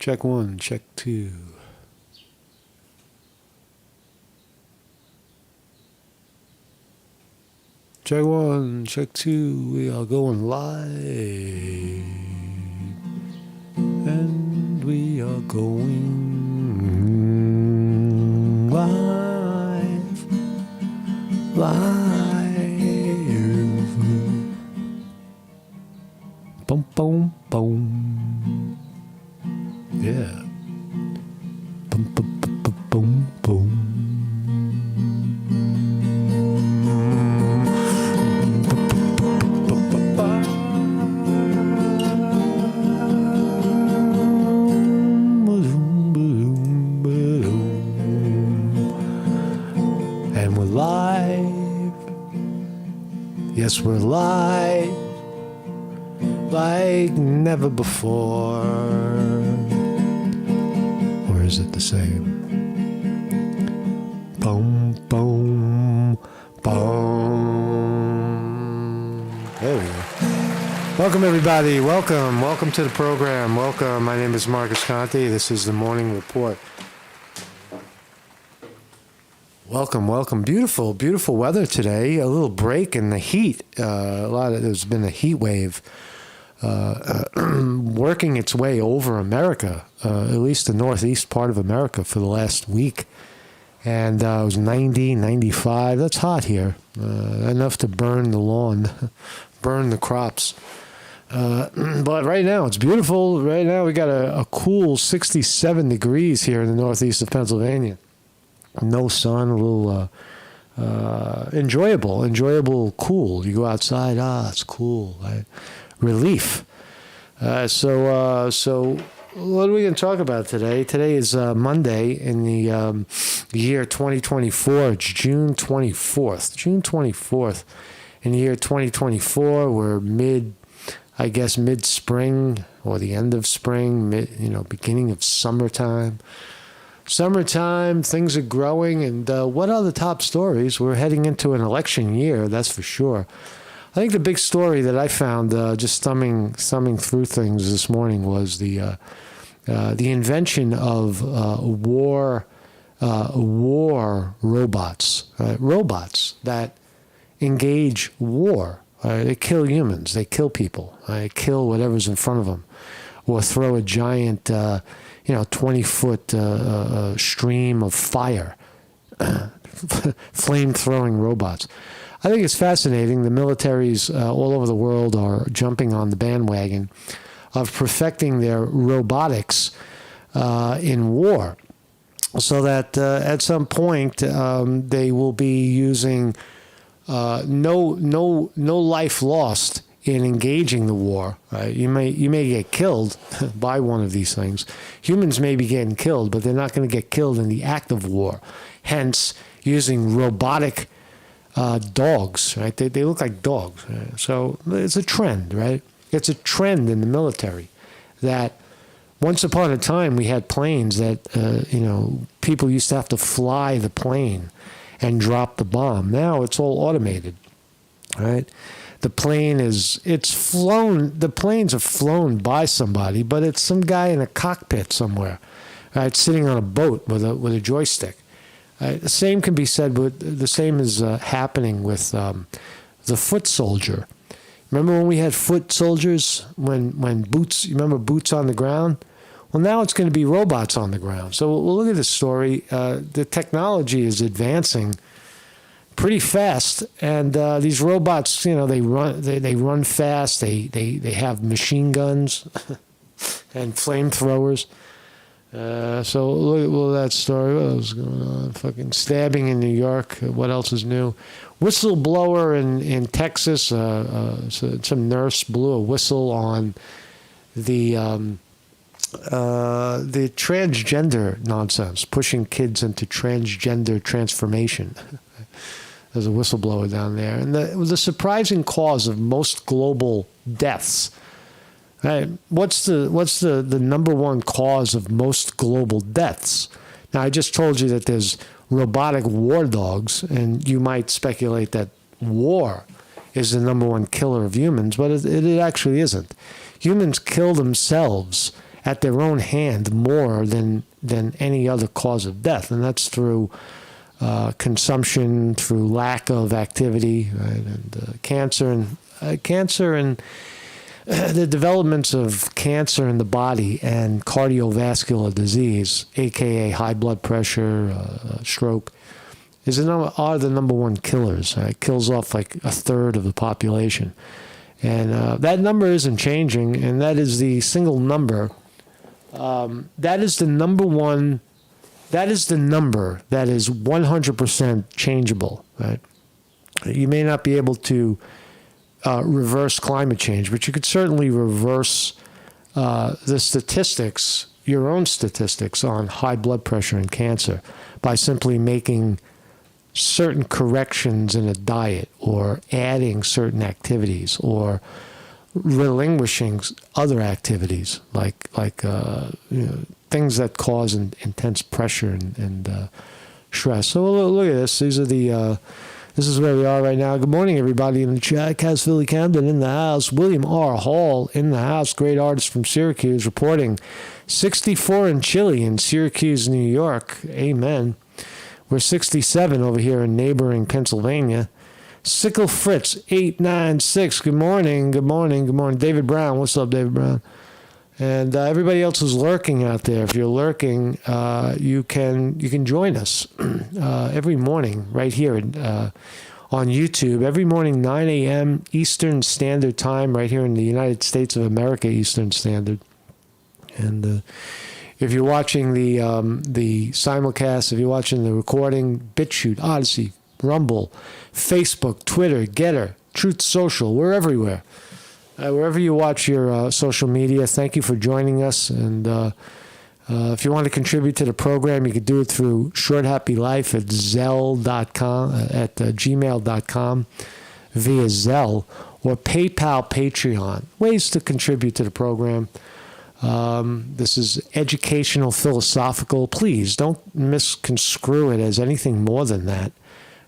Check one, check two. Check one, check two. We are going live. And we are going live. Live. Boom, boom, boom. Yeah. Boom, boom, boom, boom, boom. And we're live. Yes, we're live. Like never before. Or is it the same? Boom, boom, boom. There we go. Welcome, everybody. Welcome to the program. Welcome. My name is Marcus Conte. This is the Morning Report. Welcome. Beautiful weather today. A little break in the heat. There's been a heat wave. Working its way over America, at least the northeast part of America for the last week. And it was 90, 95. That's hot here. Enough to burn the lawn, burn the crops. But right now, it's beautiful. Right now, we got a cool 67 degrees here in the northeast of Pennsylvania. No sun, a little enjoyable, cool. You go outside, it's cool, right? Relief. So what are we going to talk about today? Today is Monday in the year 2024. It's June 24th. June 24th in the year 2024. We're mid-spring or the end of spring, beginning of summertime. Things are growing. And what are the top stories? We're heading into an election year, that's for sure. I think the big story that I found just thumbing through things this morning was the invention of war robots, robots that engage war. They kill humans, they kill people, they kill whatever's in front of them, or throw a giant 20-foot stream of fire, flame-throwing robots. I think it's fascinating. The militaries all over the world are jumping on the bandwagon of perfecting their robotics in war, so that at some point they will be using no life lost in engaging the war. You may get killed by one of these things. Humans may be getting killed, but they're not going to get killed in the act of war. Hence, using robotic dogs, right? They look like dogs. Right? So it's a trend, right? It's a trend in the military that once upon a time we had planes that, people used to have to fly the plane and drop the bomb. Now it's all automated, right? The planes are flown by somebody, but it's some guy in a cockpit somewhere, right? Sitting on a boat with a joystick. The same can be said, but the same is happening with the foot soldier. Remember when we had foot soldiers, when boots, you remember boots on the ground? Well, now it's going to be robots on the ground. So we'll look at this story. The technology is advancing pretty fast, and these robots, they run fast. They have machine guns and flamethrowers. So look at that story. What was going on? Fucking stabbing in New York. What else is new? Whistleblower in Texas. Some nurse blew a whistle on the transgender nonsense, pushing kids into transgender transformation. There's a whistleblower down there, and it was a surprising cause of most global deaths. Right. What's the number one cause of most global deaths? Now, I just told you that there's robotic war dogs, and you might speculate that war is the number one killer of humans, but it actually isn't. Humans kill themselves at their own hand more than any other cause of death, and that's through consumption, through lack of activity, right? And cancer and the developments of cancer in the body and cardiovascular disease, aka high blood pressure, stroke, are the number one killers. It kills off like a third of the population, and that number isn't changing. And that is the single number. That is the number one. That is the number that is 100% changeable. Right? You may not be able to reverse climate change, but you could certainly reverse the statistics, your own statistics on high blood pressure and cancer by simply making certain corrections in a diet or adding certain activities or relinquishing other activities like things that cause intense pressure and stress. So look at this. These are the this is where we are right now. Good morning, everybody in the chat. Cas Philly Camden in the house. William R. Hall in the house. Great artist from Syracuse reporting 64 and chilly in Syracuse, New York. Amen. We're 67 over here in neighboring Pennsylvania. Sickle Fritz 896. Good morning. Good morning. Good morning. David Brown. What's up, David Brown? And everybody else who's lurking out there, if you're lurking, you can join us every morning right here on YouTube. Every morning, 9 a.m. Eastern Standard Time, right here in the United States of America, Eastern Standard. And if you're watching the simulcast, if you're watching the recording, BitChute, Odyssey, Rumble, Facebook, Twitter, Getter, Truth Social, we're everywhere. Wherever you watch your social media, thank you for joining us. And if you want to contribute to the program, you can do it through Short Happy Life at Zelle.com, at gmail.com via Zelle, or PayPal, Patreon. Ways to contribute to the program. This is educational, philosophical. Please don't misconstrue it as anything more than that.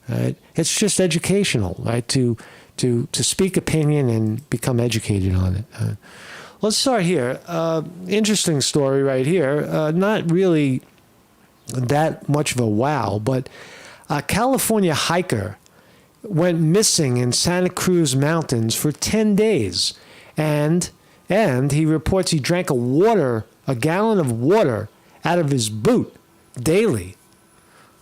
Right? It's just educational, right? To speak opinion and become educated on it. Let's start here. Interesting story right here. Not really that much of a wow, but a California hiker went missing in Santa Cruz Mountains for 10 days. And he reports he drank a gallon of water out of his boot daily.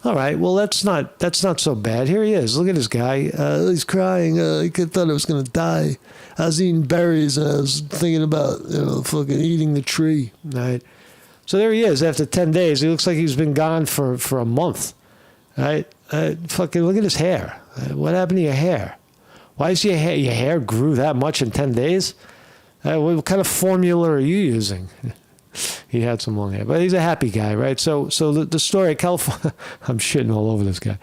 All right, well, that's not so bad. Here he is. Look at this guy. He's crying. He thought I was going to die. I was eating berries, and I was thinking about, fucking eating the tree. Right? So there he is after 10 days. He looks like he's been gone for a month. Right? Fucking look at his hair. What happened to your hair? Why is your hair grew that much in 10 days? What kind of formula are you using? He had some long hair, but he's a happy guy, right? So the story, California, I'm shitting all over this guy.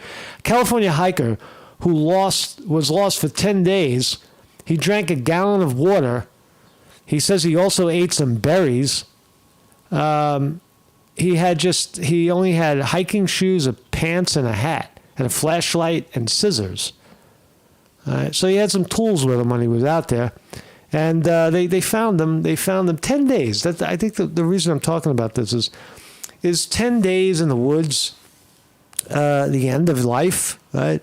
California hiker who was lost for 10 days. He drank a gallon of water. He says he also ate some berries. He only had hiking shoes, a pants, and a hat, and a flashlight and scissors. So he had some tools with him when he was out there. And they found them. They found them 10 days. I think the reason I'm talking about this is 10 days in the woods, the end of life, right?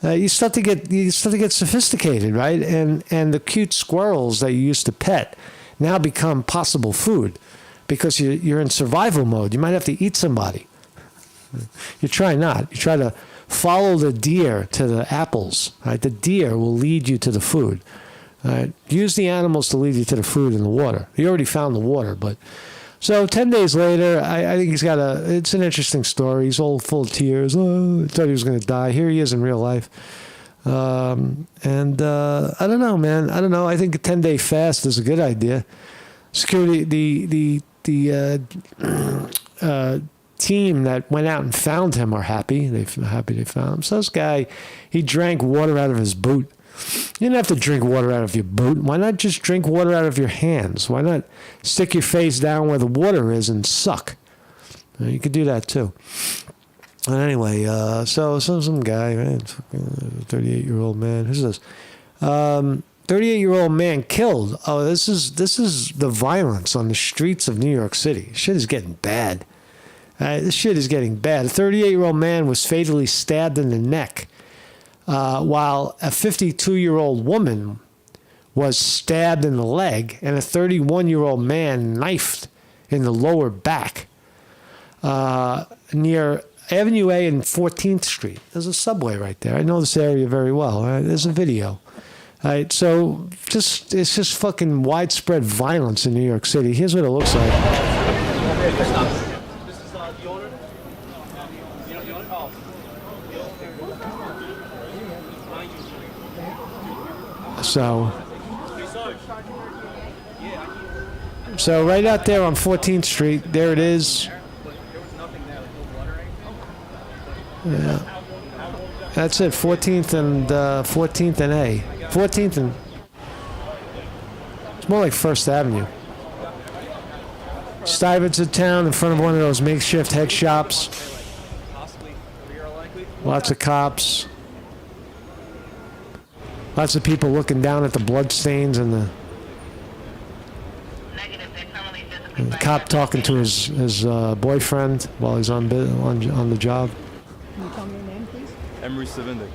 You start to get sophisticated, right? And the cute squirrels that you used to pet now become possible food because you're in survival mode. You might have to eat somebody. You try not. You try to follow the deer to the apples, right? The deer will lead you to the food. Use the animals to lead you to the food and the water. You already found the water, but so 10 days later, I think it's an interesting story. He's all full of tears. Oh, I thought he was going to die. Here he is in real life. I don't know, man. I don't know. I think a 10-day fast is a good idea. Security, the team that went out and found him are happy. They're happy they found him. So this guy, he drank water out of his boot. You don't have to drink water out of your boot. Why not just drink water out of your hands? Why not stick your face down where the water is and suck? You could do that too. But anyway, so some guy, right, 38-year-old man. Who's this? 38-year-old man killed. Oh, this is the violence on the streets of New York City. Shit is getting bad. This shit is getting bad. A 38-year-old man was fatally stabbed in the neck, while a 52-year-old woman was stabbed in the leg, and a 31-year-old man knifed in the lower back near Avenue A and 14th Street. There's a subway right there. I know this area very well. There's a video. All right, so it's just fucking widespread violence in New York City. Here's what it looks like. So right out there on 14th Street, there it is. Yeah. That's it, 14th and A. 14th and... It's more like First Avenue. Stuyvesant town in front of one of those makeshift head shops. Lots of cops. Lots of people looking down at the bloodstains and the cop talking to his boyfriend while he's on the job. Can you tell me your name, please? Emery Sevindik.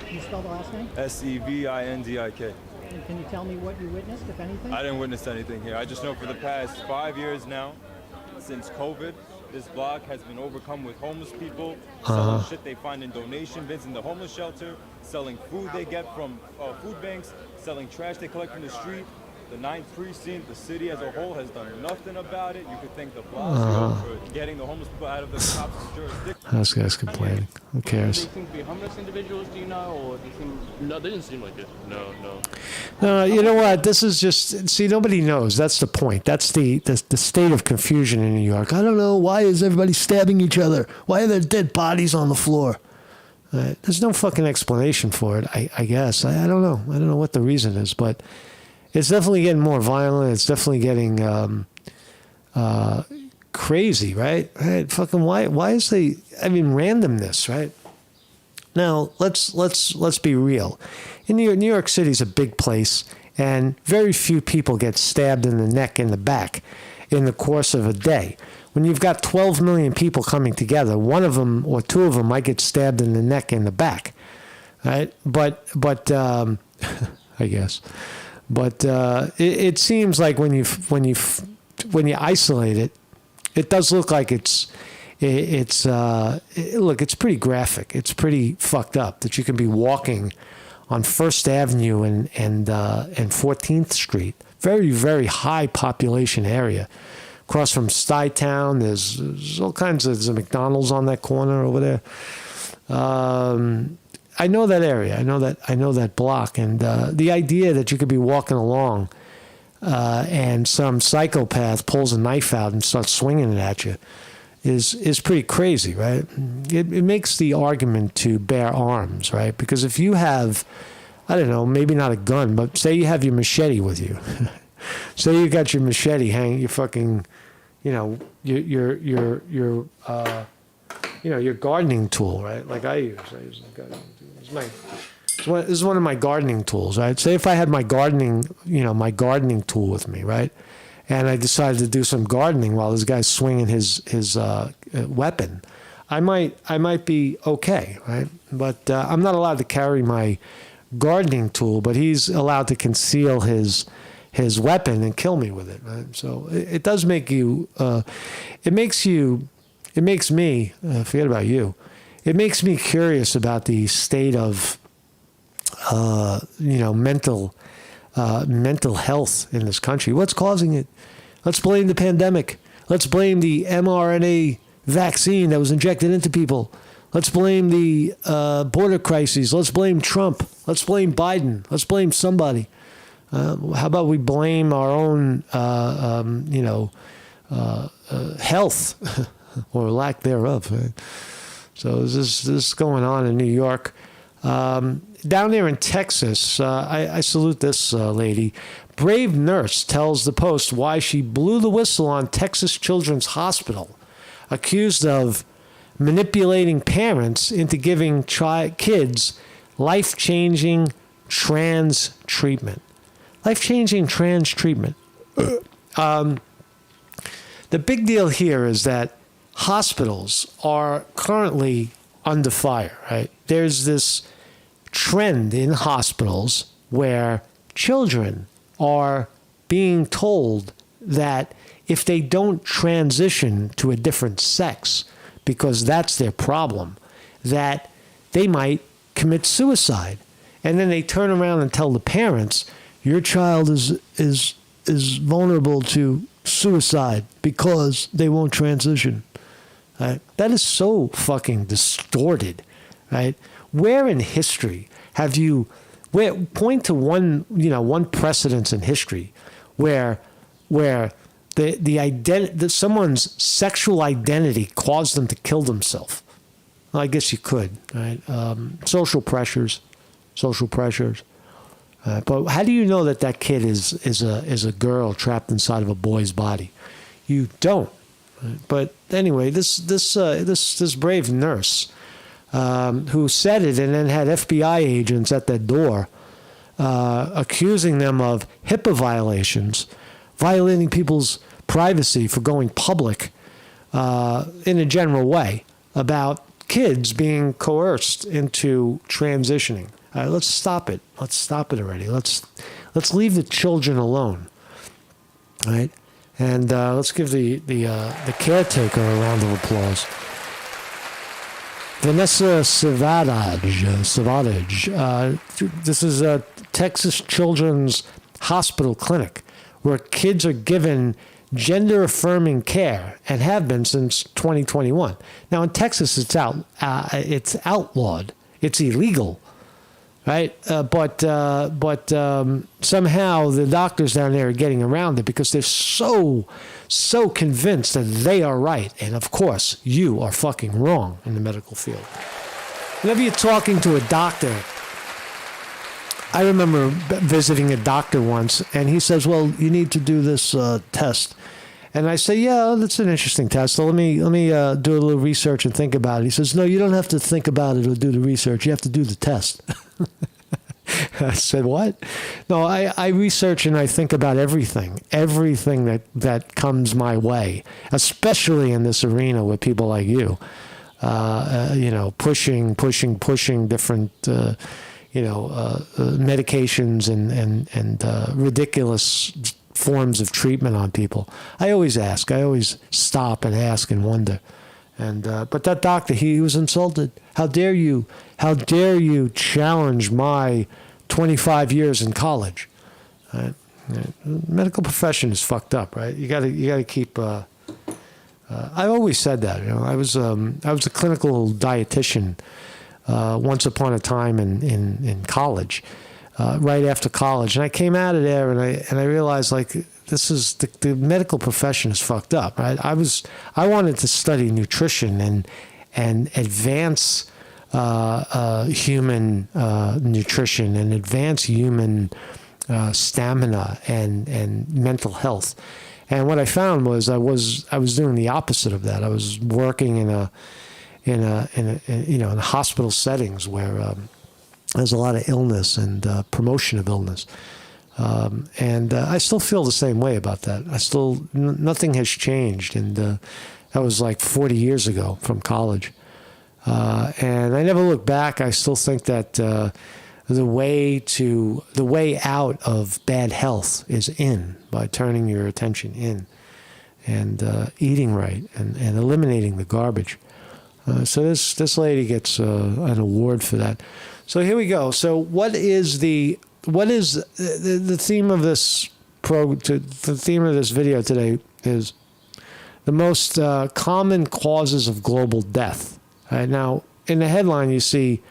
Can you spell the last name? Sevindik. And can you tell me what you witnessed, if anything? I didn't witness anything here. I just know for the past 5 years now, since COVID, this block has been overcome with homeless people selling shit they find in donation bins in the homeless shelter, selling food they get from food banks, selling trash they collect from the street. The 9th precinct, the city as a whole, has done nothing about it. You could thank the block for getting the homeless people out of the cops' jurisdiction. This guy's complaining. Who cares? They seem to be homeless individuals, do you know? Or they seem... No, they didn't seem like it. No. No, you know what? This is just... See, nobody knows. That's the point. That's the state of confusion in New York. I don't know. Why is everybody stabbing each other? Why are there dead bodies on the floor? There's no fucking explanation for it, I guess. I don't know. I don't know what the reason is, but... It's definitely getting more violent. It's definitely getting crazy, right? Fucking why is randomness, right? Now let's be real. In New York City is a big place, and very few people get stabbed in the neck and the back in the course of a day. When you've got 12 million people coming together, one of them or two of them might get stabbed in the neck and the back, right? But I guess. But it seems like when you isolate it, it does look like it's pretty graphic. It's pretty fucked up that you can be walking on First Avenue and 14th Street, very, very high population area. Across from Stuytown, there's all kinds of... There's a McDonald's on that corner over there. I know that area. I know that block, and the idea that you could be walking along and some psychopath pulls a knife out and starts swinging it at you is pretty crazy, right? It makes the argument to bear arms, right? Because if you have, I don't know, maybe not a gun, but say you have your machete with you. Say you got your machete hanging, your fucking, your gardening tool, right? Like I use a gardening tool. This is one of my gardening tools, right? Say if I had my gardening tool with me, right? And I decided to do some gardening while this guy's swinging his weapon. I might be okay, right? But I'm not allowed to carry my gardening tool, but he's allowed to conceal his weapon and kill me with it, right? So it does make you, it makes me, forget about you, it makes me curious about the state of, mental health in this country. What's causing it? Let's blame the pandemic. Let's blame the mRNA vaccine that was injected into people. Let's blame the border crises. Let's blame Trump. Let's blame Biden. Let's blame somebody. How about we blame our own, health or lack thereof? Right? So this is going on in New York. Down there in Texas, I salute this lady. Brave nurse tells the Post why she blew the whistle on Texas Children's Hospital, accused of manipulating parents into giving kids life-changing trans treatment. Life-changing trans treatment. The big deal here is that hospitals are currently under fire, right? There's this trend in hospitals where children are being told that if they don't transition to a different sex, because that's their problem, that they might commit suicide. And then they turn around and tell the parents, your child is vulnerable to suicide because they won't transition. Right? That is so fucking distorted, right? Where in history have you point to one precedence in history where someone's sexual identity caused them to kill themselves? Well, I guess you could, right? Social pressures. But how do you know that kid is a girl trapped inside of a boy's body? You don't. Right? But anyway, this brave nurse who said it and then had FBI agents at their door accusing them of HIPAA violations, violating people's privacy for going public in a general way about kids being coerced into transitioning. All right, let's stop it. Let's stop it already. Let's leave the children alone. All right, and let's give the caretaker a round of applause. Vanessa Savage. This is a Texas Children's Hospital clinic where kids are given gender-affirming care and have been since 2021. Now in Texas, it's outlawed. It's illegal. Right, but somehow the doctors down there are getting around it because they're so convinced that they are right, and of course you are fucking wrong in the medical field. Whenever you're talking to a doctor, I remember visiting a doctor once, and he says, "Well, you need to do this test," and I say, "Yeah, that's an interesting test. So let me do a little research and think about it." He says, "No, you don't have to think about it or do the research. You have to do the test." I said, "What?" No, I research and I think about everything that comes my way, especially in this arena with people like you, pushing different, medications and ridiculous forms of treatment on people. I always ask. I always stop and ask and wonder. And but that doctor, he was insulted. How dare you challenge my 25 years in college? Medical profession is fucked up, right? You got to keep. I've always said that. I was a clinical dietitian once upon a time in college, right after college, and I came out of there and I realized this is the medical profession is fucked up, right? I wanted to study nutrition and advance human nutrition and advance human stamina and mental health. And what I found was I was doing the opposite of that. I was working in hospital settings where there's a lot of illness and promotion of illness. And I still feel the same way about that. Nothing has changed. And that was like 40 years ago from college. And I never look back. I still think that the way out of bad health is in, by turning your attention in and eating right and eliminating the garbage. So this lady gets an award for that. So here we go. So what is the theme of this the theme of this video today is the most common causes of global death. Right now, in the headline you see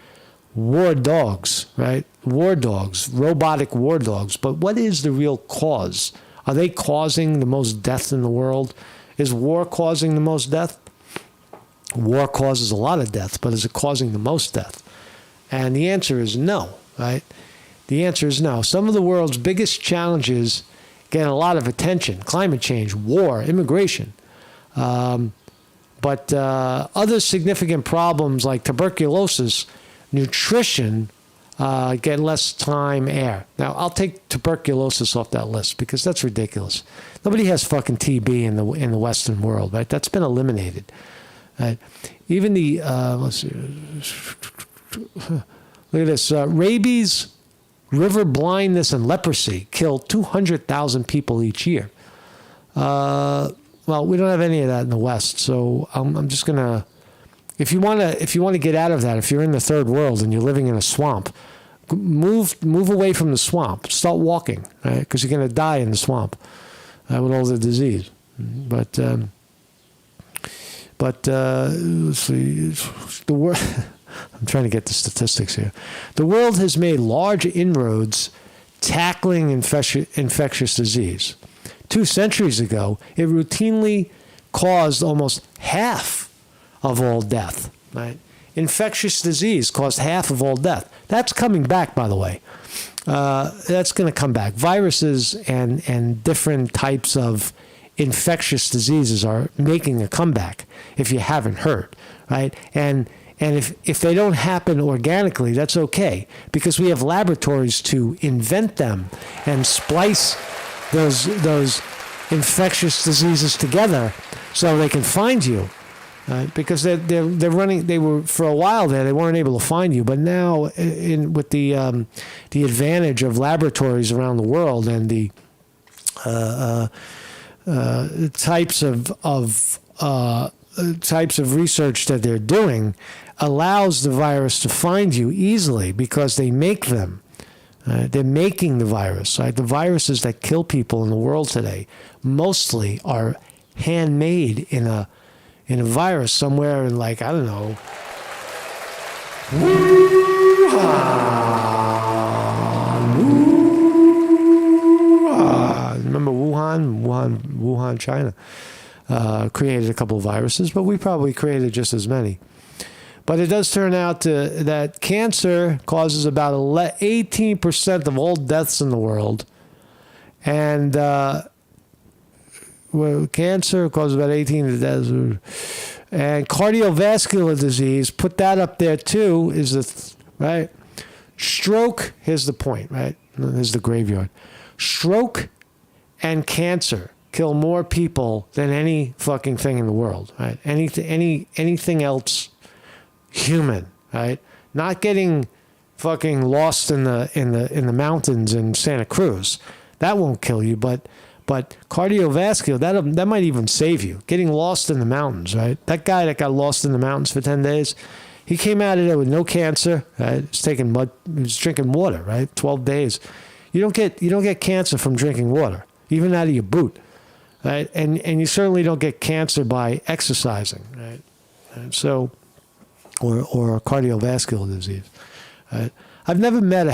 war dogs, right? War dogs, robotic war dogs. But what is the real cause? Are they causing the most death in the world? Is war causing the most death? War causes a lot of death, but is it causing the most death? And the answer is no, right? The answer is no. Some of the world's biggest challenges get a lot of attention: climate change, war, immigration. But other significant problems like tuberculosis, nutrition, get less time air. Now, I'll take tuberculosis off that list because that's ridiculous. Nobody has fucking TB in the Western world, right? That's been eliminated. Right? Even the, let's see, look at this, rabies, river blindness, and leprosy kill 200,000 people each year. Well, we don't have any of that in the West, so I'm just gonna. If you want to get out of that, if you're in the third world and you're living in a swamp, move away from the swamp. Start walking, right? Because you're gonna die in the swamp with all the disease. But let's see, the world. I'm trying to get the statistics here. The world has made large inroads tackling infectious disease. 2 centuries ago, it routinely caused almost half of all death. Right? Infectious disease caused half of all death. That's coming back, by the way. That's going to come back. Viruses and different types of infectious diseases are making a comeback, if you haven't heard. Right? And if they don't happen organically, that's okay, because we have laboratories to invent them and splice those infectious diseases together so they can find you. Because they're running. They were, for a while there, they weren't able to find you, but now with the advantage of laboratories around the world and the types of research that they're doing, allows the virus to find you easily because they make them. They're making the virus. Right? The viruses that kill people in the world today mostly are handmade in a virus somewhere in, like, I don't know, Wuhan. Remember Wuhan, China. Created a couple of viruses, but we probably created just as many. But it does turn out that cancer causes about 18% of all deaths in the world. And cancer causes about 18% of deaths. And cardiovascular disease, put that up there too, is right? Stroke, here's the point, right? Here's the graveyard. Stroke and cancer kill more people than any fucking thing in the world, right? Anything else human, right? Not getting fucking lost in the mountains in Santa Cruz. That won't kill you, but cardiovascular, that might even save you. Getting lost in the mountains, right? That guy that got lost in the mountains for 10 days, he came out of there with no cancer, right? He was drinking water, right? 12 days. You don't get cancer from drinking water, even out of your boot. Right? And you certainly don't get cancer by exercising, right? And so, or cardiovascular disease. Right? I've never met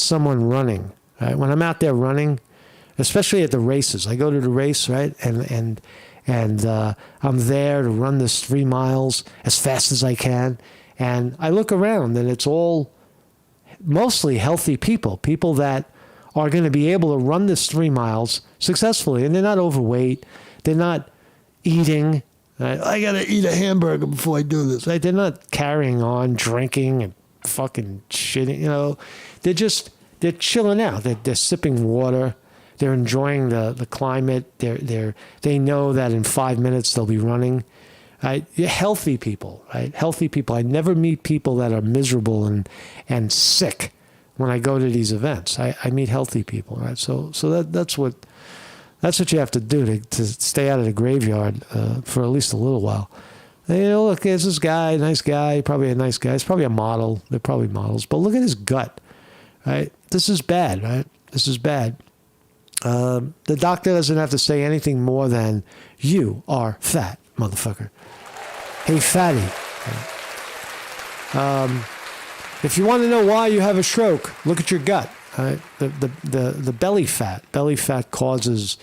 someone running. Right? When I'm out there running, especially at the races, I go to the race, right? And I'm there to run this 3 miles as fast as I can, and I look around, and it's all mostly healthy people that are going to be able to run this 3 miles successfully. And they're not overweight. They're not eating. Right? I got to eat a hamburger before I do this. Right? They're not carrying on, drinking and fucking shitting. You know, they're chilling out. They're sipping water. They're enjoying the climate. They know that in 5 minutes they'll be running. Right? Healthy people, right? Healthy people. I never meet people that are miserable and sick. When I go to these events, I meet healthy people, right? So that's what you have to do to stay out of the graveyard for at least a little while. And, you know, look, there's this guy, nice guy, probably a nice guy. He's probably a model. They're probably models, but look at his gut, right? This is bad, right? This is bad. The doctor doesn't have to say anything more than, "You are fat, motherfucker. Hey, fatty." Right? If you want to know why you have a stroke, look at your gut. Right? The belly fat. Belly fat causes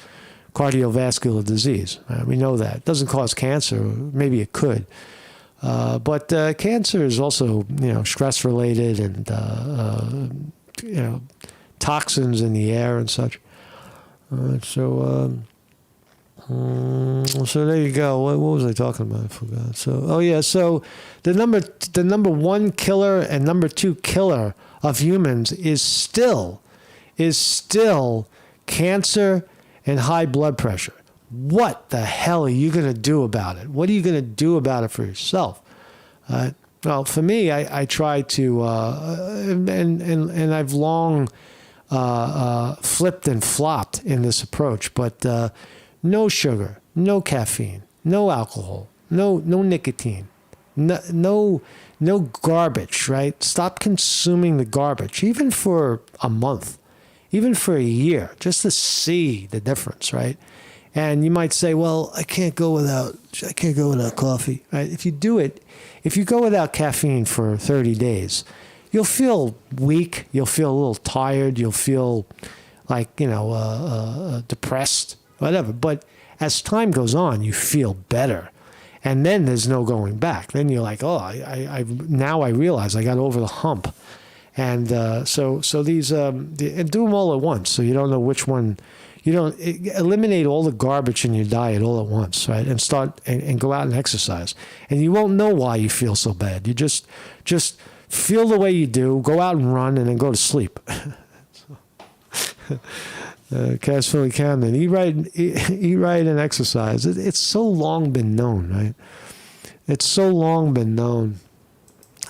cardiovascular disease. Right? We know that. It doesn't cause cancer. Maybe it could. But cancer is also, stress related and toxins in the air and such. So So there you go. What was I talking about? I forgot. So the number one killer and number two killer of humans is still cancer and high blood pressure. What the hell are you going to do about it? What are you going to do about it for yourself? Well, for me, I try to, and I've long flipped and flopped in this approach, but no sugar, no caffeine, no alcohol, no nicotine, no garbage, right? Stop consuming the garbage, even for a month, even for a year, just to see the difference, right? And you might say, well, I can't go without coffee, right? If you do it, if you go without caffeine for 30 days, you'll feel weak, you'll feel a little tired, you'll feel like, depressed, whatever. But as time goes on, you feel better. And then there's no going back. Then you're like, oh, I now I realize I got over the hump. And so these, and do them all at once, so you don't know which one. You don't eliminate all the garbage in your diet all at once, right? And start and go out and exercise. And you won't know why you feel so bad. You just feel the way you do, go out and run, and then go to sleep. Cass Philly Camden, eat right and exercise. It's so long been known, right? It's so long been known.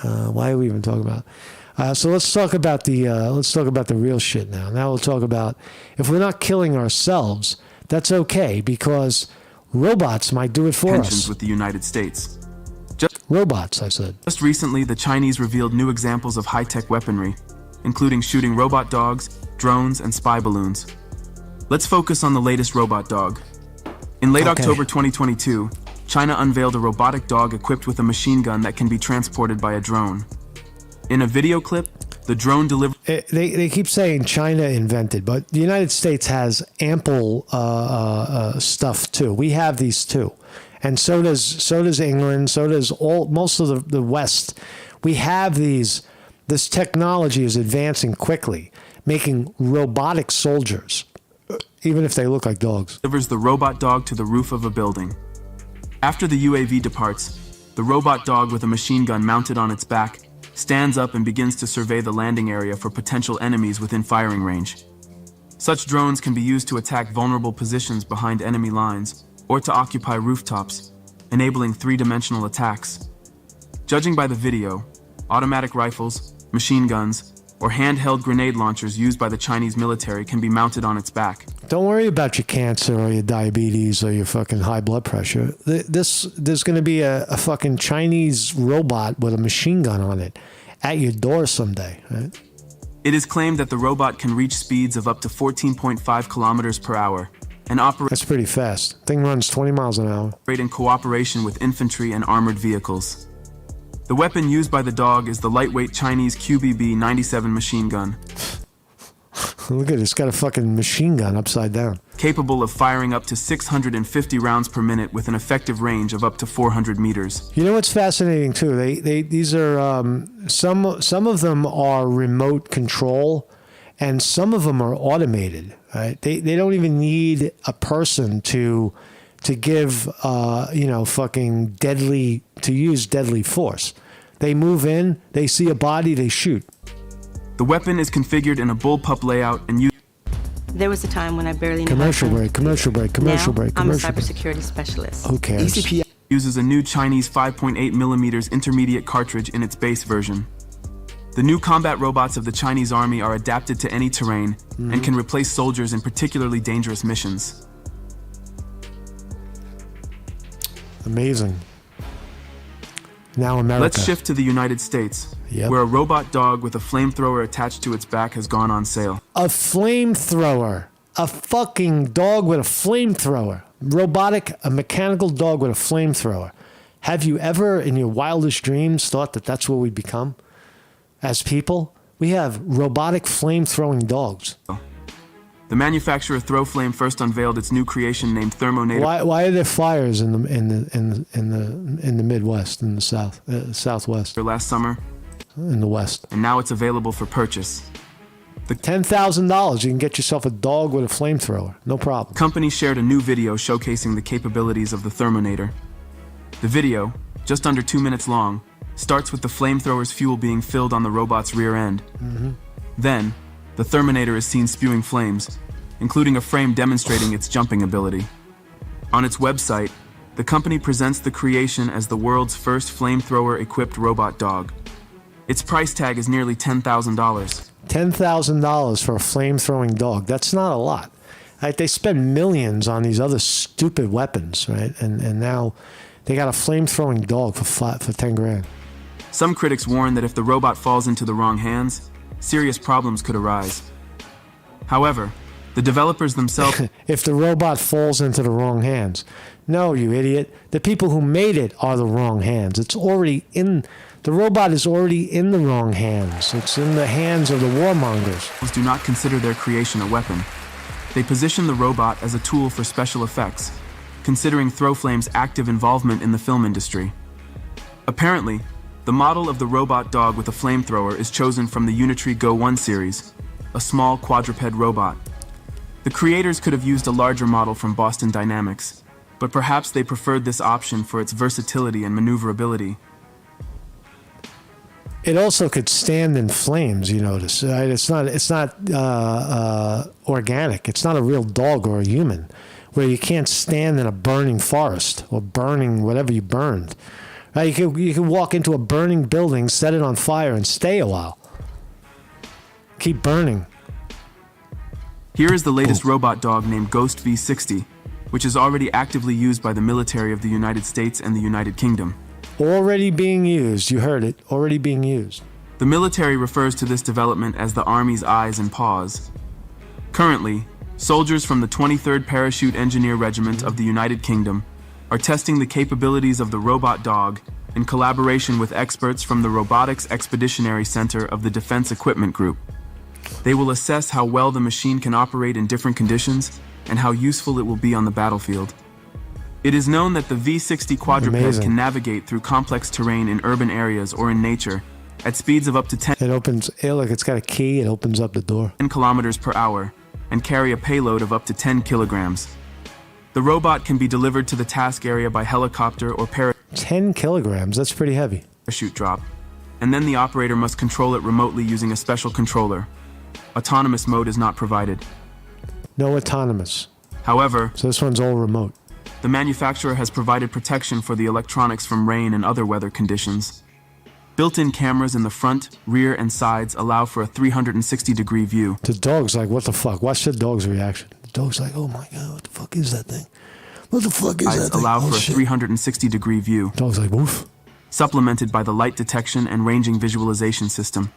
Why are we even talking about it? So let's talk about the real shit now. Now we'll talk about if we're not killing ourselves, that's okay because robots might do it for Tensions us. with the United States. Robots, I said. Just recently, the Chinese revealed new examples of high-tech weaponry, including shooting robot dogs, drones, and spy balloons. Let's focus on the latest robot dog. In late October 2022, China unveiled a robotic dog equipped with a machine gun that can be transported by a drone. In a video clip, the drone delivered... They keep saying China invented, but the United States has ample stuff too. We have these too. And so does England, so does most of the West. We have these. This technology is advancing quickly, making robotic soldiers, even if they look like dogs. Delivers the robot dog to the roof of a building. After the UAV departs, the robot dog with a machine gun mounted on its back stands up and begins to survey the landing area for potential enemies within firing range. Such drones can be used to attack vulnerable positions behind enemy lines or to occupy rooftops, enabling three-dimensional attacks. Judging by the video, automatic rifles, machine guns, or handheld grenade launchers used by the Chinese military can be mounted on its back. Don't worry about your cancer or your diabetes or your fucking high blood pressure. There's going to be a fucking Chinese robot with a machine gun on it at your door someday, right? It is claimed that the robot can reach speeds of up to 14.5 kilometers per hour and operate That's pretty fast. Thing runs 20 miles an hour. in cooperation with infantry and armored vehicles. The weapon used by the dog is the lightweight Chinese QBB-97 machine gun, Look at it. It's got a fucking machine gun upside down. capable of firing up to 650 rounds per minute with an effective range of up to 400 meters. You know what's fascinating too? These are some of them are remote control, and some of them are automated. Right? They don't even need a person to give fucking deadly to use deadly force. They move in, they see a body, they shoot. The weapon is configured in a bullpup layout and used. There was a time when I barely knew Commercial how to break, commercial break, commercial now, break, I'm a commercial break. cybersecurity specialist. Who cares? Uses a new Chinese 5.8 millimeters intermediate cartridge in its base version. The new combat robots of the Chinese army are adapted to any terrain and can replace soldiers in particularly dangerous missions. Amazing. Now America. Let's shift to the United States, where a robot dog with a flamethrower attached to its back has gone on sale. A flamethrower. A fucking dog with a flamethrower. Robotic, a mechanical dog with a flamethrower. Have you ever, in your wildest dreams, thought that that's what we become? As people, we have robotic flame-throwing dogs. The manufacturer Throwflame first unveiled its new creation named Thermonator Why are there fires in the Midwest, in the Southwest, last summer, in the West? and now it's available for purchase. $10,000, you can get yourself a dog with a flamethrower. No problem. Company shared a new video showcasing the capabilities of the Therminator. The video, just under 2 minutes long, starts with the flamethrower's fuel being filled on the robot's rear end. Then, the Therminator is seen spewing flames, including a frame demonstrating its jumping ability. On its website, the company presents the creation as the world's first flamethrower-equipped robot dog. Its price tag is nearly $10,000. $10,000 for a flame-throwing dog. That's not a lot. Right? They spend millions on these other stupid weapons, right? And now they got a flame-throwing dog for 10 grand. Some critics warn that if the robot falls into the wrong hands, serious problems could arise. However, the developers themselves... If the robot falls into the wrong hands. No, you idiot. The people who made it are the wrong hands. It's already in... The robot is already in the wrong hands. It's in the hands of the warmongers. do not consider their creation a weapon. They position the robot as a tool for special effects, considering Throwflame's active involvement in the film industry. Apparently, the model of the robot dog with a flamethrower is chosen from the Unitree Go 1 series, a small quadruped robot. The creators could have used a larger model from Boston Dynamics, but perhaps they preferred this option for its versatility and maneuverability. It also could stand in flames, you notice. Right? It's not organic. It's not a real dog or a human, where you can't stand in a burning forest or burning whatever you burned. Right? You could walk into a burning building, set it on fire, and stay a while. Keep burning. Here is the latest robot dog named Ghost V60, which is already actively used by the military of the United States and the United Kingdom. Already being used. You heard it. Already being used. The military refers to this development as the Army's eyes and paws. Currently, soldiers from the 23rd Parachute Engineer Regiment of the United Kingdom are testing the capabilities of the robot dog in collaboration with experts from the Robotics Expeditionary Center of the Defense Equipment Group. They will assess how well the machine can operate in different conditions and how useful it will be on the battlefield. It is known that the V60 quadruped can navigate through complex terrain in urban areas or in nature at speeds of up to 10 It opens, hey, look, it's got a key. It opens up the door. kilometers per hour and carry a payload of up to 10 kilograms. The robot can be delivered to the task area by helicopter or 10 kilograms? That's pretty heavy. parachute drop, and then the operator must control it remotely using a special controller. Autonomous mode is not provided. No autonomous. However, So this one's all remote. the manufacturer has provided protection for the electronics from rain and other weather conditions. Built-in cameras in the front, rear, and sides allow for a 360-degree view. The dog's like, what the fuck? Watch the dog's reaction. The dog's like, oh my God, what the fuck is that thing? What the fuck is that thing? Allow Oh, for a shit. 360-degree view, Dog's like, woof. supplemented by the light detection and ranging visualization system.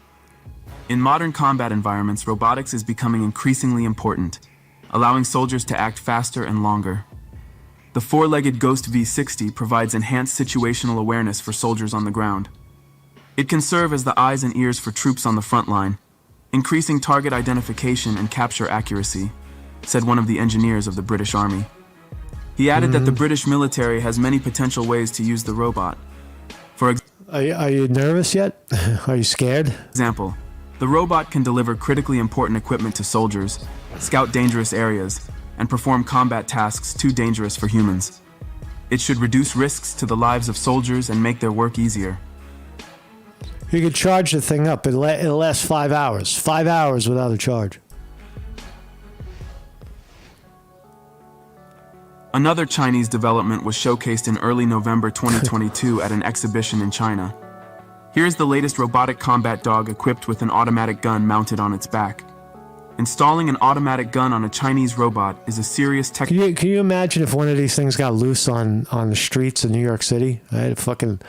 In modern combat environments, robotics is becoming increasingly important, allowing soldiers to act faster and longer. The four-legged Ghost V60 provides enhanced situational awareness for soldiers on the ground. It can serve as the eyes and ears for troops on the front line, increasing target identification and capture accuracy, said one of the engineers of the British Army. He added that the British military has many potential ways to use the robot. For Are you nervous yet? Are you scared? example, the robot can deliver critically important equipment to soldiers, scout dangerous areas, and perform combat tasks too dangerous for humans. It should reduce risks to the lives of soldiers and make their work easier. You could charge the thing up. It'll last 5 hours. 5 hours without a charge. Another Chinese development was showcased in early November 2022 at an exhibition in China. Here's the latest robotic combat dog equipped with an automatic gun mounted on its back. Installing an automatic gun on a Chinese robot is a serious tech. Can you imagine if one of these things got loose on the streets of New York City? Right? A fucking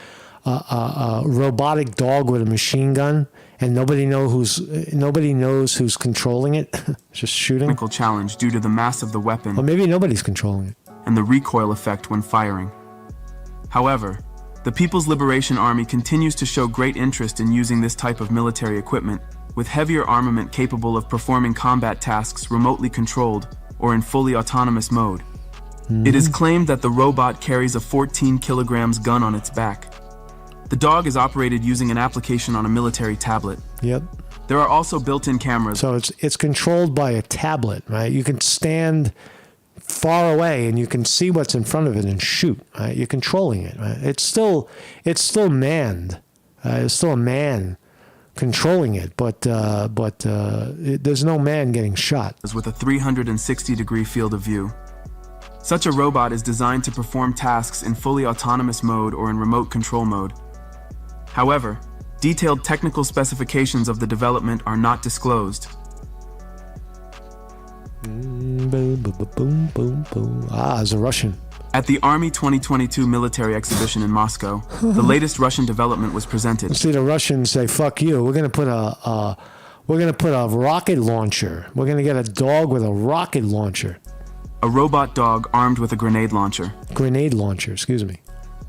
robotic dog with a machine gun, and nobody knows who's controlling it. Just shooting. Technical challenge due to the mass of the weapon Or maybe nobody's controlling it. and the recoil effect when firing. However, the People's Liberation Army continues to show great interest in using this type of military equipment, with heavier armament capable of performing combat tasks remotely controlled or in fully autonomous mode. It is claimed that the robot carries a 14 kilograms gun on its back. The dog is operated using an application on a military tablet. Yep. There are also built-in cameras. So it's controlled by a tablet, right? You can stand far away and you can see what's in front of it and shoot, right? You're controlling it, right? It's still manned. It's still a man controlling it, but there's no man getting shot. With a 360-degree field of view. Such a robot is designed to perform tasks in fully autonomous mode or in remote control mode. However, detailed technical specifications of the development are not disclosed. Boom, boom, boom, boom, boom. Ah, it's a Russian. At the Army 2022 military exhibition in Moscow, the latest Russian development was presented. See the Russians say, "Fuck you! We're gonna put a rocket launcher. We're gonna get a dog with a rocket launcher, A robot dog armed with a grenade launcher. grenade launcher. Excuse me."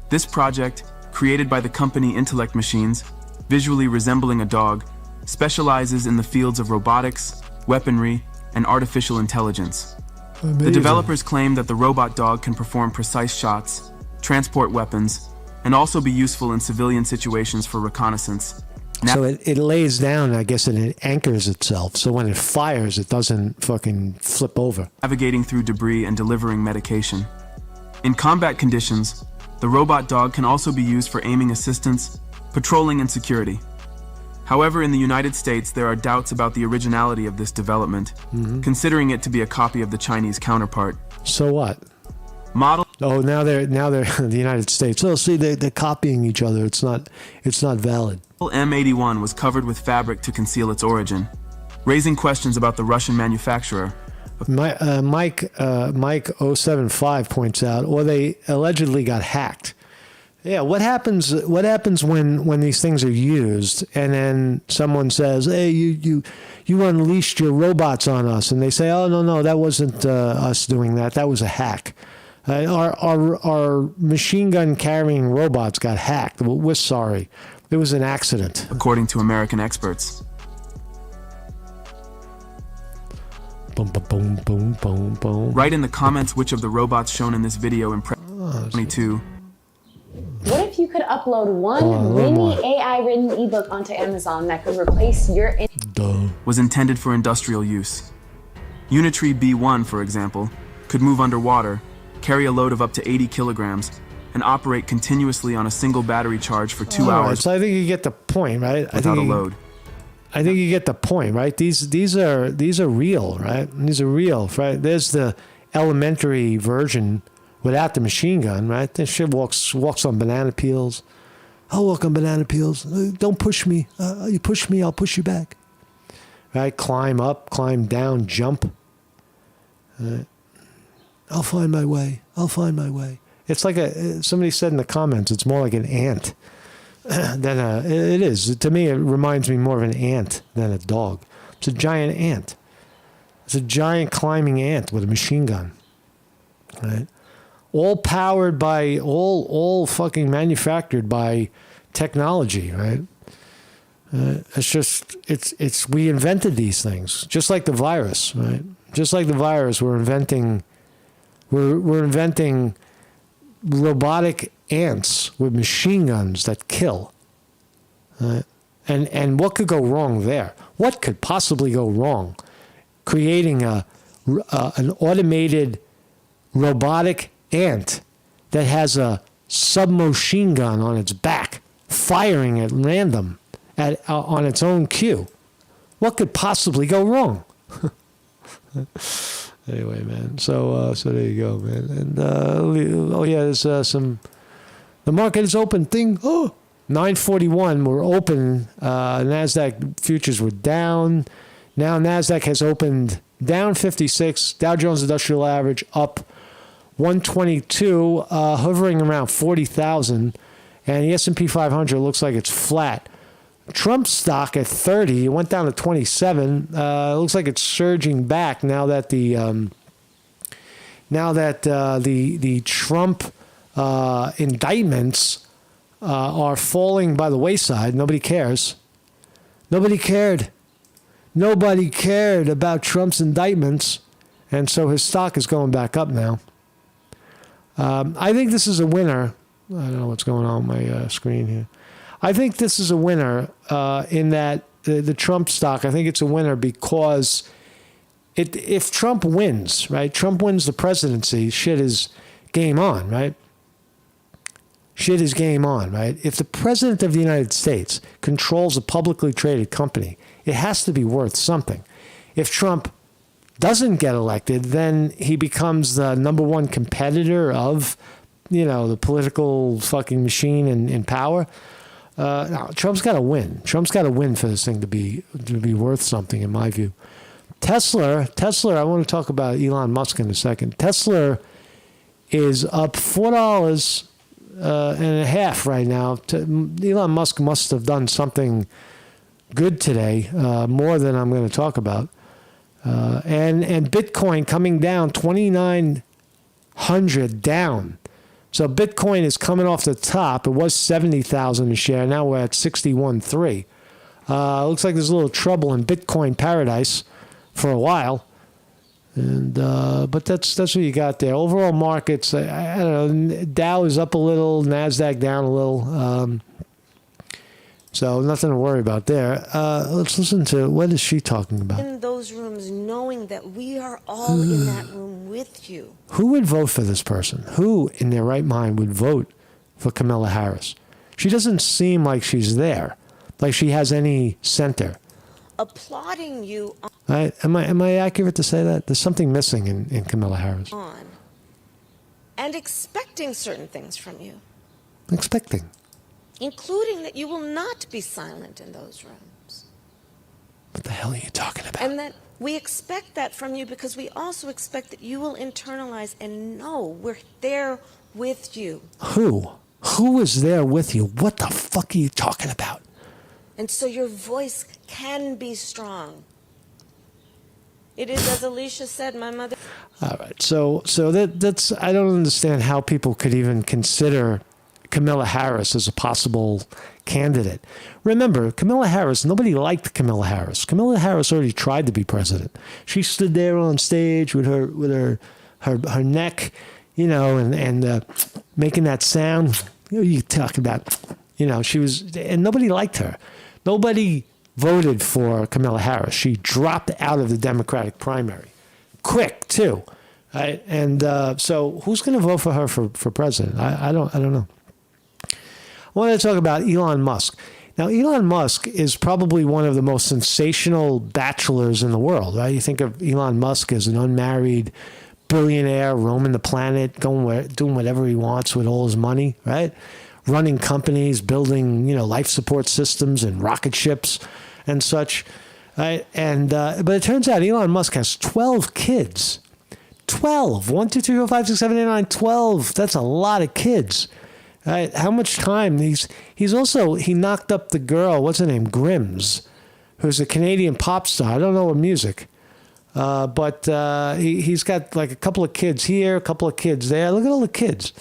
This project, created by the company Intellect Machines, visually resembling a dog, specializes in the fields of robotics, weaponry, and artificial intelligence. Amazing. The developers claim that the robot dog can perform precise shots, transport weapons, and also be useful in civilian situations for reconnaissance. So it lays down, I guess, and it anchors itself. So when it fires, it doesn't fucking flip over. Navigating through debris and delivering medication. In combat conditions, the robot dog can also be used for aiming assistance, patrolling, and security. However, in the United States, there are doubts about the originality of this development, considering it to be a copy of the Chinese counterpart. So what? Model Oh, now they're the United States. Oh, see, they're copying each other. It's not valid. M81 was covered with fabric to conceal its origin, raising questions about the Russian manufacturer. Mike 075 points out, or they allegedly got hacked. Yeah, what happens when these things are used and then someone says, "Hey, you unleashed your robots on us," and they say, "Oh no, that wasn't us doing that. That was a hack. Our machine gun carrying robots got hacked. We're sorry. It was an accident." According to American experts. Boom, boom, boom, boom, boom. Write in the comments which of the robots shown in this video impressed 22. What if you could upload one mini AI-written ebook onto Amazon that could replace your... Was intended for industrial use. Unitree B1, for example, could move underwater, carry a load of up to 80 kilograms, and operate continuously on a single battery charge for 2 hours. Right, so I think you get the point, right? Without a load. I think you get the point, right? These are real, right? These are real, right? There's the elementary version without the machine gun, right? This shit walks on banana peels. I'll walk on banana peels. Don't push me. You push me, I'll push you back. Right? Climb up, climb down, jump. I'll find my way. I'll find my way. It's like somebody said in the comments, it's more like an ant than it is. To me, it reminds me more of an ant than a dog. It's a giant ant. It's a giant climbing ant with a machine gun. Right? All powered by, all fucking manufactured by technology, right? We invented these things, just like the virus, right? Just like the virus, we're inventing robotic ants with machine guns that kill. And what could go wrong there? What could possibly go wrong? Creating an automated robotic ant that has a submachine gun on its back, firing at random on its own cue. What could possibly go wrong? Anyway, man. So there you go, man. And there's some. The market is open. 941. We're open. Nasdaq futures were down. Now Nasdaq has opened down 56. Dow Jones Industrial Average up 122, hovering around 40,000, and the S&P 500 looks like it's flat. Trump's stock at 30, it went down to 27. Looks like it's surging back now that the Trump indictments are falling by the wayside. Nobody cares. Nobody cared about Trump's indictments, and so his stock is going back up now. I think this is a winner. I don't know what's going on my screen here. I think this is a winner in that the Trump stock, I think it's a winner because if Trump wins, right? Trump wins the presidency, shit is game on, right? Shit is game on, right? If the president of the United States controls a publicly traded company, it has to be worth something. If Trump doesn't get elected, then he becomes the number one competitor of, the political fucking machine in power. No, Trump's got to win. Trump's got to win for this thing to be worth something, in my view. Tesla. I want to talk about Elon Musk in a second. Tesla is up $4 and a half right now. Elon Musk must have done something good today, more than I'm going to talk about. And Bitcoin coming down 2,900 down. So Bitcoin is coming off the top. It was 70,000 a share. Now we're at 61.3. Looks like there's a little trouble in Bitcoin paradise for a while. And but that's what you got there. Overall markets, I don't know. Dow is up a little, Nasdaq down a little. So nothing to worry about there. Let's listen to what is she talking about. In those rooms, knowing that we are all in that room with you. Who would vote for this person? Who in their right mind would vote for Kamala Harris? She doesn't seem like she's there, like she has any center. Applauding you Am I accurate to say that? There's something missing in Kamala Harris. on and expecting certain things from you. Expecting. Including that you will not be silent in those rooms. What the hell are you talking about? And that we expect that from you because we also expect that you will internalize and know we're there with you. Who? Who is there with you? What the fuck are you talking about? And so your voice can be strong. It is, as Alicia said, my mother. All right. So that's I don't understand how people could even consider Kamala Harris as a possible candidate. Remember, Kamala Harris, nobody liked Kamala Harris. Kamala Harris already tried to be president. She stood there on stage with her neck, and making that sound. You talk about, she was, and nobody liked her. Nobody voted for Kamala Harris. She dropped out of the Democratic primary. Quick, too. Right? And so who's going to vote for her for president? I don't know. I want to talk about Elon Musk. Now, Elon Musk is probably one of the most sensational bachelors in the world, right? You think of Elon Musk as an unmarried billionaire roaming the planet, doing whatever he wants with all his money, right? Running companies, building, life support systems and rocket ships and such, right? And but it turns out Elon Musk has 12 kids. 12. 1, 2, 3, 4, 5, 6, 7, 8, 9, 12. That's a lot of kids. Right? How much time? He's also, he knocked up the girl, what's her name? Grims, who's a Canadian pop star. I don't know her music. But he's got like a couple of kids here, a couple of kids there. Look at all the kids.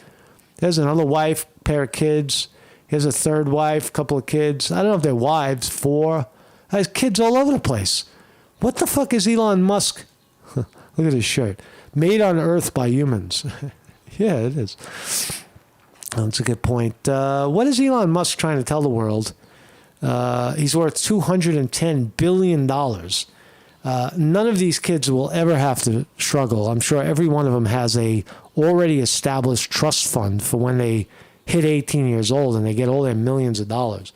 There's another wife, pair of kids. Here's a third wife, couple of kids. I don't know if they're wives, 4. There's kids all over the place. What the fuck is Elon Musk? Look at his shirt. Made on Earth by humans. Yeah, it is. That's a good point. What is Elon Musk trying to tell the world? He's worth $210 billion. None of these kids will ever have to struggle. I'm sure every one of them has a already established trust fund for when they hit 18 years old and they get all their millions of dollars.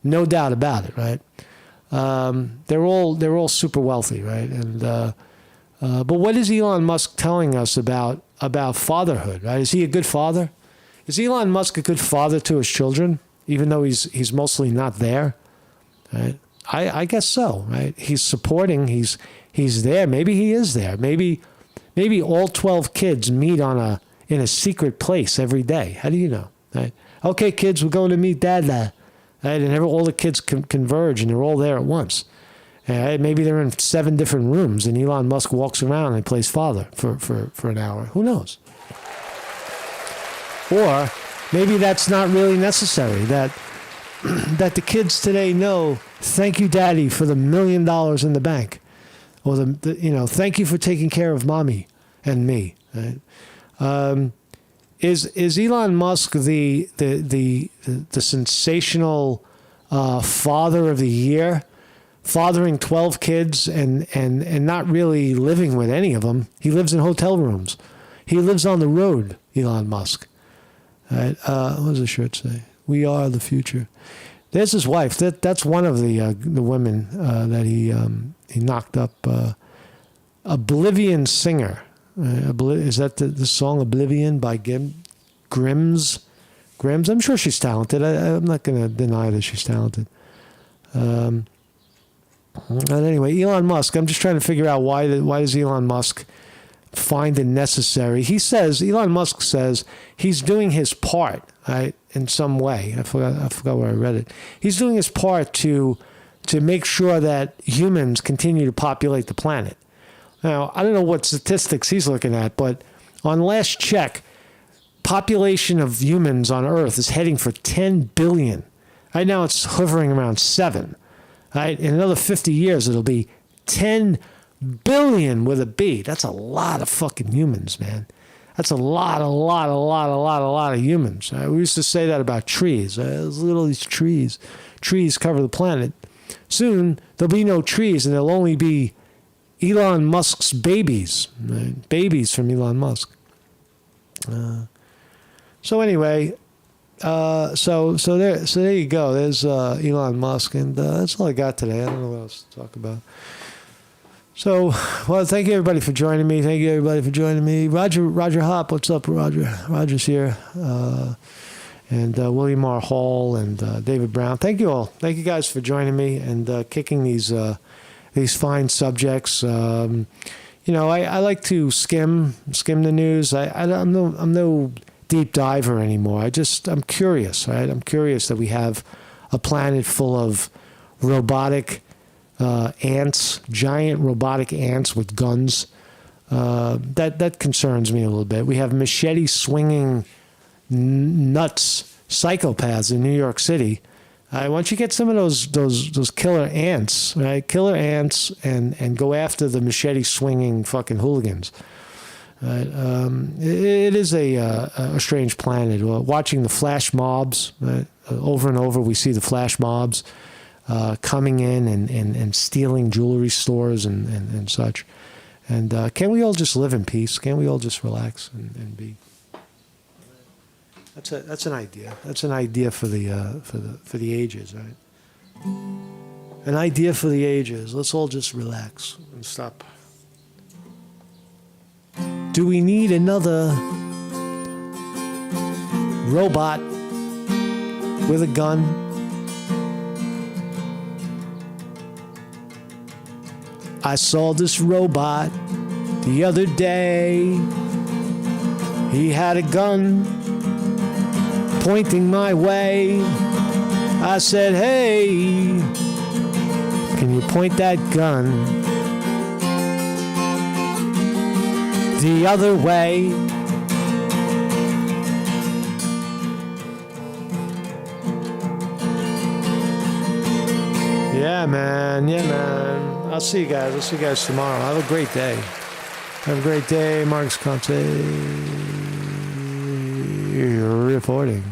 No doubt about it, right? They're all super wealthy, right? And but what is Elon Musk telling us about fatherhood, right? Is he a good father? Is Elon Musk a good father to his children, even though he's mostly not there? Right? I guess so, right? He's supporting, he's there. Maybe he is there. Maybe all 12 kids meet in a secret place every day. How do you know? Right? Okay, kids, we're going to meet Dad now. Right? And all the kids converge and they're all there at once. Right? Maybe they're in 7 different rooms and Elon Musk walks around and plays father for an hour. Who knows? Or maybe that's not really necessary, that the kids today know, thank you, Daddy, for the $1 million in the bank. Or, thank you for taking care of Mommy and me. Right? Is Elon Musk the sensational father of the year fathering 12 kids and not really living with any of them. He lives in hotel rooms. He lives on the road, Elon Musk. All right, what does the shirt say? We are the future. There's his wife. That's one of the women that he knocked up. Oblivion Singer. Is that the song Oblivion by Grims? I'm sure she's talented. I'm not going to deny that she's talented. But anyway, Elon Musk. I'm just trying to figure out why does Elon Musk find it necessary? Elon Musk says he's doing his part, right, in some way. I forgot where I read it. He's doing his part to make sure that humans continue to populate the planet. Now, I don't know what statistics he's looking at, but on last check, population of humans on Earth is heading for 10 billion. Right now it's hovering around 7. Right? In another 50 years, it'll be 10 billion with a B. That's a lot of fucking humans, man. That's a lot of humans. We used to say that about trees. Look at all these trees. Trees cover the planet. Soon, there'll be no trees, and there'll only be Elon Musk's babies. Right? Babies from Elon Musk. So anyway, so there you go. There's Elon Musk, and that's all I got today. I don't know what else to talk about. So, well, thank you everybody for joining me. Roger Hop, what's up, Roger? Roger's here, and William R. Hall and David Brown. Thank you all. Thank you guys for joining me and kicking these fine subjects. I like to skim the news. I'm no deep diver anymore. I'm curious, right? I'm curious that we have a planet full of robotic ants, giant robotic ants with guns. That concerns me a little bit. We have machete swinging nuts psychopaths in New York City. Why don't you get some of those killer ants, right? Killer ants, and go after the machete swinging fucking hooligans. Right? It is a strange planet. Watching the flash mobs, right? Over and over, we see the flash mobs coming in and stealing jewelry stores and such. And can we all just live in peace? Can we all just relax and be? That's an idea. That's an idea for the ages, right? An idea for the ages. Let's all just relax and stop. Do we need another robot with a gun? I saw this robot the other day. He had a gun pointing my way. I said, hey, can you point that gun the other way? Yeah, man. I'll see you guys tomorrow. Have a great day. Have a great day. Marcus Conte reporting.